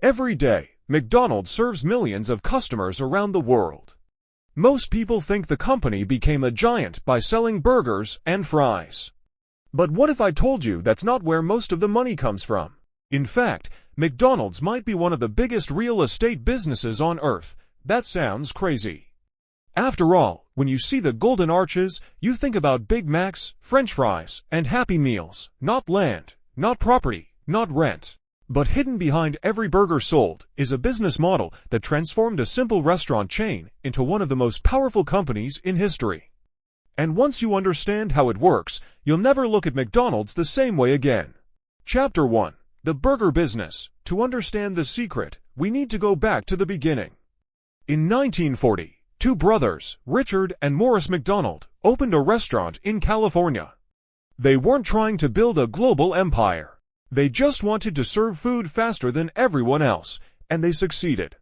Every day, McDonald's serves millions of customers around the world. Most people think the company became a giant by selling burgers and fries. But what if I told you that's not where most of the money comes from? In fact, McDonald's might be one of the biggest real estate businesses on earth. That sounds crazy. After all, when you see the Golden Arches, you think about Big Macs, French fries, and Happy Meals, not land, not property, not rent. But hidden behind every burger sold is a business model that transformed a simple restaurant chain into one of the most powerful companies in history. And once you understand how it works, you'll never look at McDonald's the same way again. Chapter 1. The Burger Business. To understand the secret, we need to go back to the beginning. In 1940, two brothers, Richard and Morris McDonald, opened a restaurant in California. They weren't trying to build a global empire. They just wanted to serve food faster than everyone else, and they succeeded.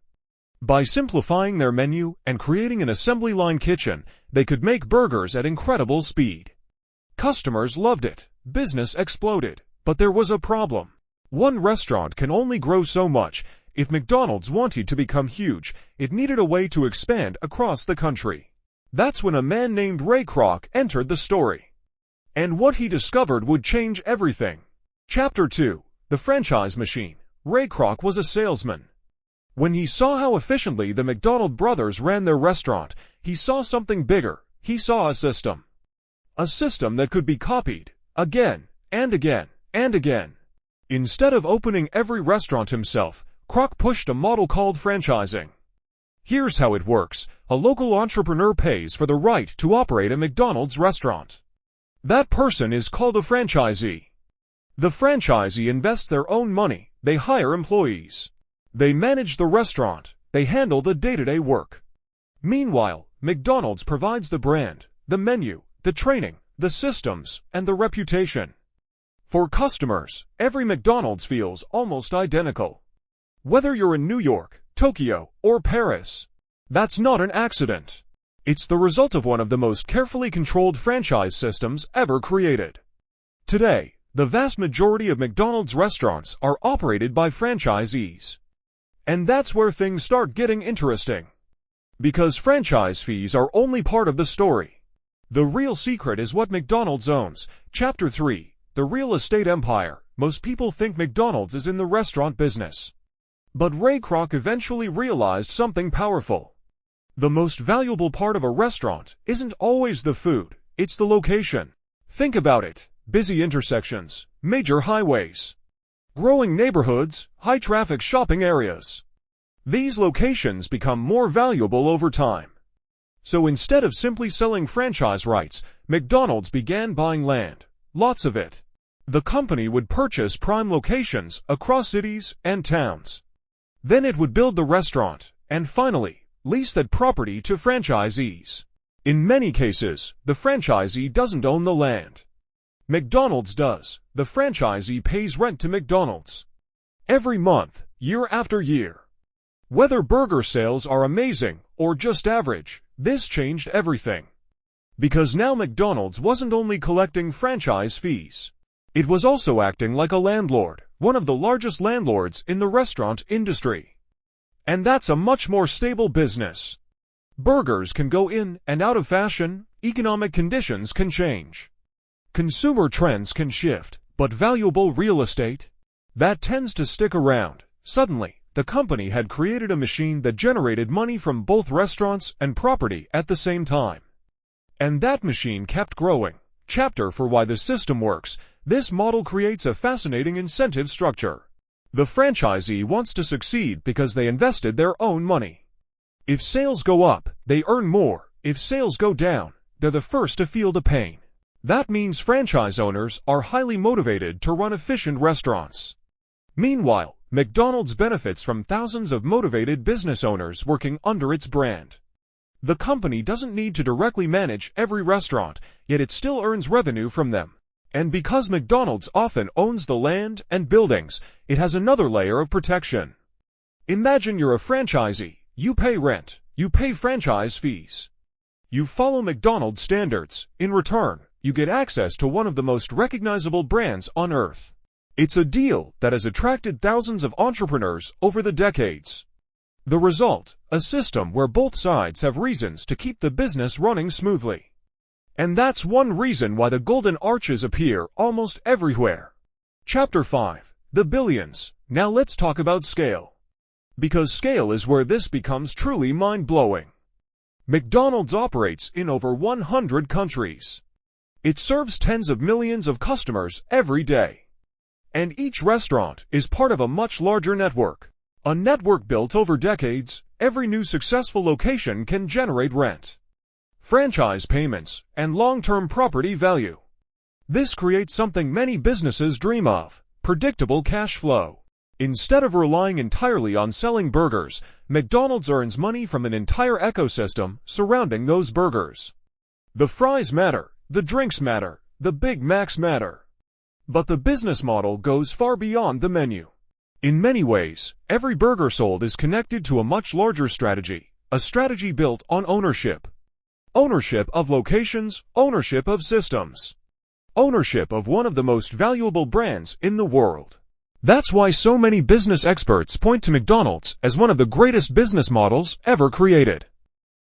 By simplifying their menu and creating an assembly line kitchen, they could make burgers at incredible speed. Customers loved it, business exploded, but there was a problem. One restaurant can only grow so much. If McDonald's wanted to become huge, it needed a way to expand across the country. That's when a man named Ray Kroc entered the story. And what he discovered would change everything. Chapter 2. The Franchise Machine. Ray Kroc was a salesman. When he saw how efficiently the McDonald brothers ran their restaurant, he saw something bigger. He saw a system. A system that could be copied, again, and again, and again. Instead of opening every restaurant himself, Kroc pushed a model called franchising. Here's how it works. A local entrepreneur pays for the right to operate a McDonald's restaurant. That person is called a franchisee. The franchisee invests their own money. They hire employees. They manage the restaurant. They handle the day-to-day work. Meanwhile, McDonald's provides the brand, the menu, the training, the systems, and the reputation. For customers, every McDonald's feels almost identical. Whether you're in New York, Tokyo, or Paris, that's not an accident. It's the result of one of the most carefully controlled franchise systems ever created. Today, the vast majority of McDonald's restaurants are operated by franchisees. And that's where things start getting interesting. Because franchise fees are only part of the story. The real secret is what McDonald's owns. Chapter 3. The Real Estate Empire. Most people think McDonald's is in the restaurant business. But Ray Kroc eventually realized something powerful. The most valuable part of a restaurant isn't always the food, it's the location. Think about it. Busy intersections, major highways, growing neighborhoods, high-traffic shopping areas. These locations become more valuable over time. So instead of simply selling franchise rights, McDonald's began buying land, lots of it. The company would purchase prime locations across cities and towns. Then it would build the restaurant, and finally, lease that property to franchisees. In many cases, the franchisee doesn't own the land. McDonald's does. The franchisee pays rent to McDonald's. Every month, year after year. Whether burger sales are amazing or just average, this changed everything. Because now McDonald's wasn't only collecting franchise fees. It was also acting like a landlord, one of the largest landlords in the restaurant industry. And that's a much more stable business. Burgers can go in and out of fashion, economic conditions can change. Consumer trends can shift, but valuable real estate? That tends to stick around. Suddenly, the company had created a machine that generated money from both restaurants and property at the same time. And that machine kept growing. Chapter for Why the System Works. This model creates a fascinating incentive structure. The franchisee wants to succeed because they invested their own money. If sales go up, they earn more. If sales go down, they're the first to feel the pain. That means franchise owners are highly motivated to run efficient restaurants. Meanwhile, McDonald's benefits from thousands of motivated business owners working under its brand. The company doesn't need to directly manage every restaurant, yet it still earns revenue from them. And because McDonald's often owns the land and buildings, it has another layer of protection. Imagine you're a franchisee. You pay rent. You pay franchise fees. You follow McDonald's standards. In return, you get access to one of the most recognizable brands on earth. It's a deal that has attracted thousands of entrepreneurs over the decades. The result, a system where both sides have reasons to keep the business running smoothly. And that's one reason why the golden arches appear almost everywhere. Chapter 5. The Billions. Now let's talk about scale. Because scale is where this becomes truly mind-blowing. McDonald's operates in over 100 countries. It serves tens of millions of customers every day. And each restaurant is part of a much larger network. A network built over decades. Every new successful location can generate rent, franchise payments, and long-term property value. This creates something many businesses dream of: predictable cash flow. Instead of relying entirely on selling burgers, McDonald's earns money from an entire ecosystem surrounding those burgers. The fries matter, the drinks matter, the Big Macs matter. But the business model goes far beyond the menu. In many ways, every burger sold is connected to a much larger strategy, a strategy built on ownership. Ownership of locations, ownership of systems, ownership of one of the most valuable brands in the world. That's why so many business experts point to McDonald's as one of the greatest business models ever created.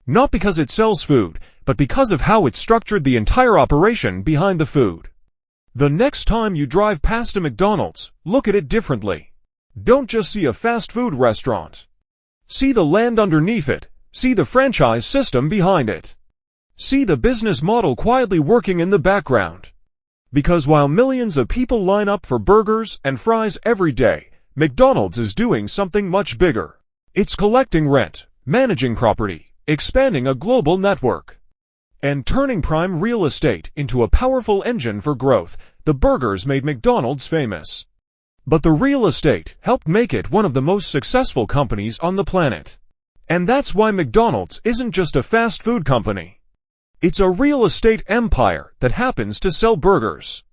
Not because it sells food, but because of how it structured the entire operation behind the food. The next time you drive past a McDonald's, look at it differently. Don't just see a fast food restaurant. See the land underneath it. See the franchise system behind it. See the business model quietly working in the background. Because while millions of people line up for burgers and fries every day, McDonald's is doing something much bigger. It's collecting rent, managing property, expanding a global network, and turning prime real estate into a powerful engine for growth. The burgers made McDonald's famous. But the real estate helped make it one of the most successful companies on the planet. And that's why McDonald's isn't just a fast food company. It's a real estate empire that happens to sell burgers.